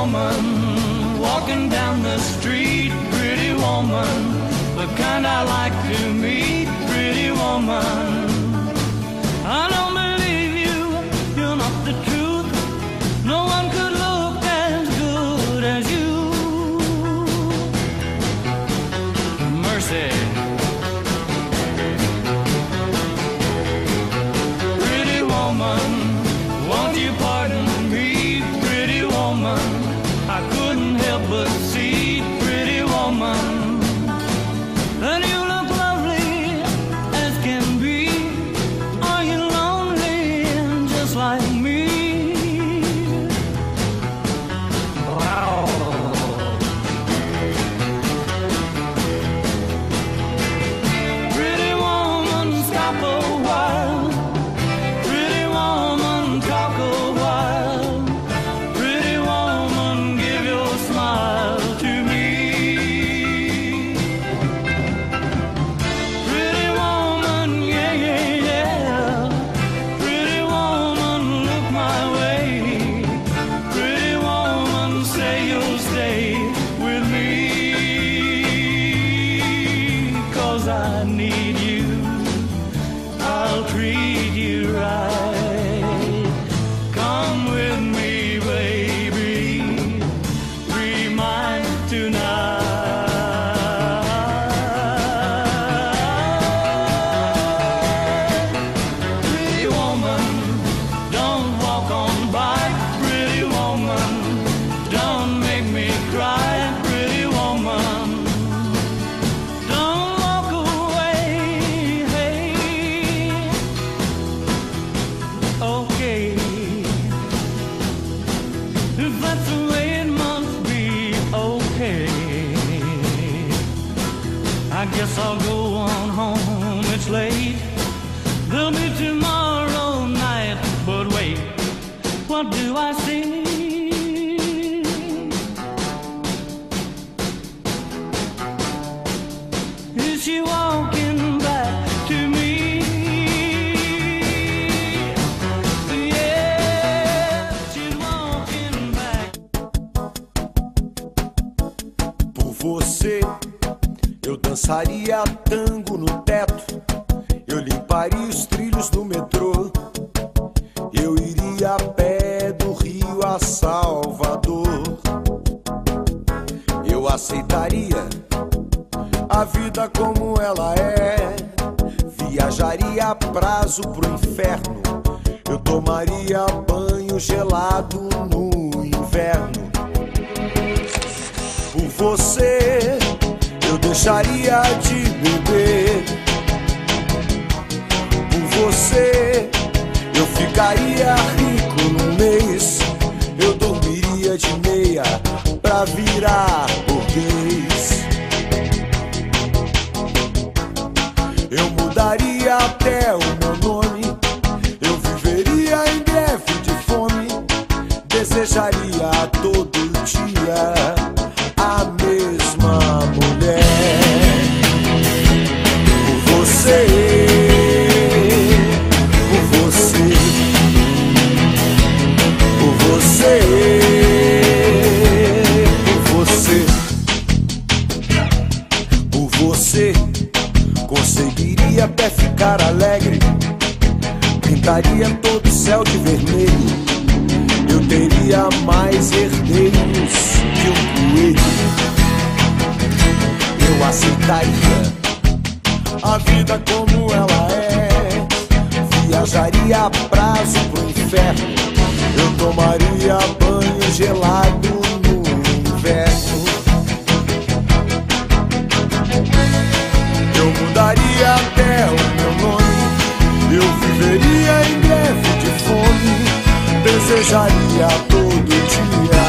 woman walking down the street, pretty woman, the kind I like to meet, pretty woman. I don't believe you, you're not the truth. No one could look as good as you. Mercy. Pretty woman, won't you pardon me, pretty woman? I couldn't help but see, pretty woman, that you look lovely as can be. Are you lonely and just like me? Wow. Pretty woman, stop a while. Pretty woman, talk a while. Pretty woman, give your smile to me. Pretty woman, yeah, yeah, yeah. Pretty woman, look my way. Pretty woman, say you'll stay with me. 'Cause I need you, I'll treat you right. Come with me, baby, be mine tonight. Pretty woman, don't walk on by. Pretty woman, don't make me cry. Pretty woman, don't walk away. Hey, okay, if that's the way it must be, okay. I guess I'll go on home, it's late. There'll be tomorrow night, but wait, what do I see? Is she walking back to me? Yeah, she's walking back. Por você, eu dançaria tango no teto. Eu limparia os trilhos do metrô. Eu iria a pé do Rio a Salvador. Eu aceitaria a vida como ela é. Viajaria a prazo pro inferno. Eu tomaria banho gelado no inverno. Por você, eu deixaria de beber. Por você, eu ficaria rico no mês. Eu dormiria de meia pra virar burguês. Eu mudaria até o meu nome. Eu viveria em greve de fome. Desejaria todo dia a mesma mulher. Por você, por você, por você, por você, por você, conseguiria até ficar alegre. Pintaria todo o céu de vermelho. Eu teria mais herdeiros que um coelho. Eu aceitaria a vida como ela é. Viajaria a prazo pro inferno. Eu tomaria banho gelado no inverno. Eu mudaria até o meu nome. Eu viveria em greve de fome. Desejaria todo dia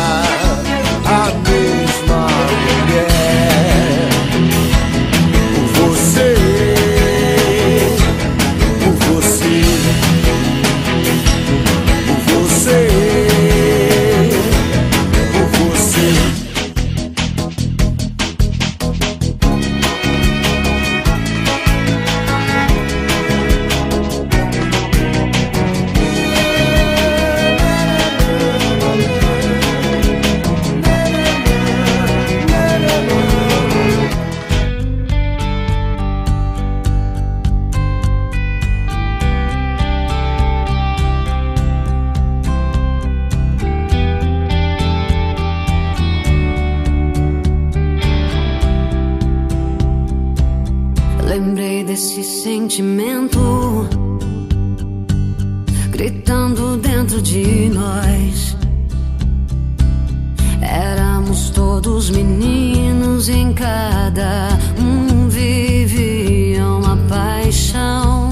esse sentimento gritando dentro de nós. Éramos todos meninos, em cada um vivia uma paixão.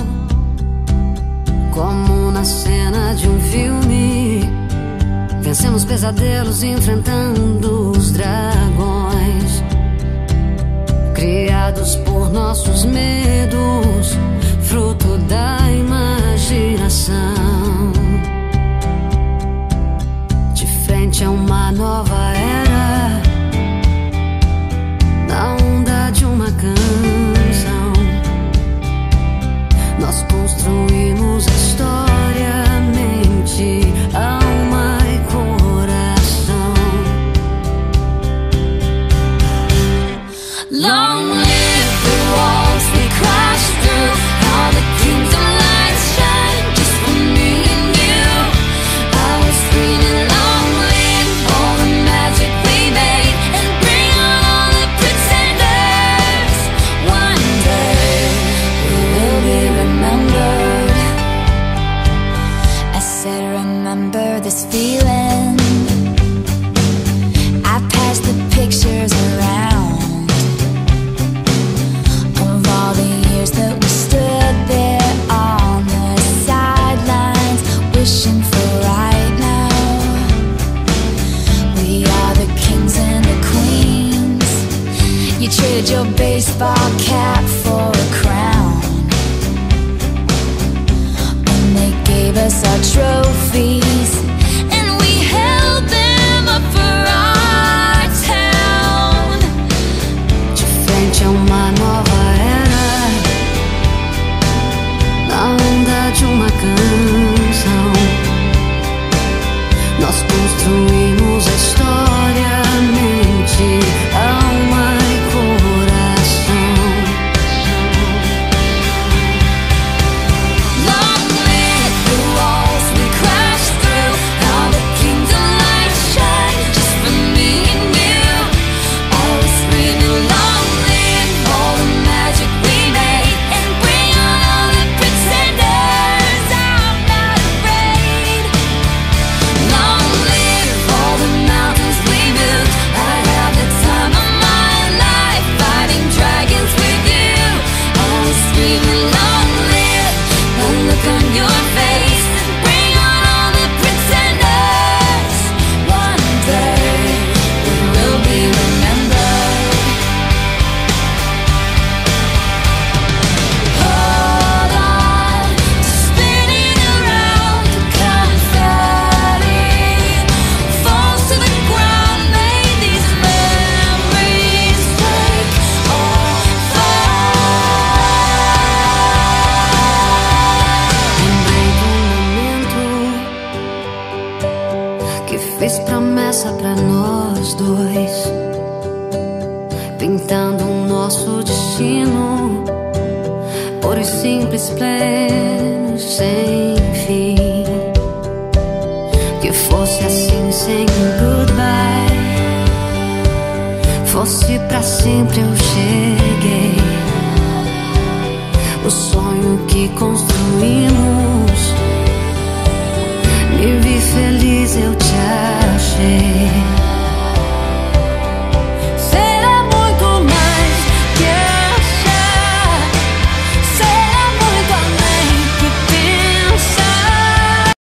Como na cena de um filme, vencemos pesadelos enfrentando os dragões, criados por nossos medos, fruto da imaginação. De frente a uma nova era, na onda de uma canção, nós construímos a história, mente, alma e coração. Long live the walls we crashed through, all the kingdom lights shine just for me and you. I was screaming, long live all the magic we made, and bring on all the pretenders. One day we will be remembered. I said, remember this feeling. I passed the pictures around of all the years that we stood there on the sidelines, wishing for right now. We are the kings and the queens. You traded your baseball cap for a crown, and they gave us our trophies, and we held them up for our town. De frente a uma nova era, na onda de uma canção, nós construímos a história, mente, alma e coração. Long live the walls we crashed through, all the kingdom lights shine just for me and you. I was screaming, long live all the magic we made, and bring on all the pretenders. I'm not afraid. Long live all the mountains we built. I had the time of my life fighting dragons with you. I was screaming, long live the look on your face, and bring on all the pretenders. One day we will be remembered. Hold on to spinning around, confetti falls to the ground. May these memories take all Lembrei do momento que fiz promessa pra nós dois, pintando o nosso destino, por os simples planos sem fim. Que fosse assim sem goodbye, fosse pra sempre. Eu cheguei, o sonho que construímos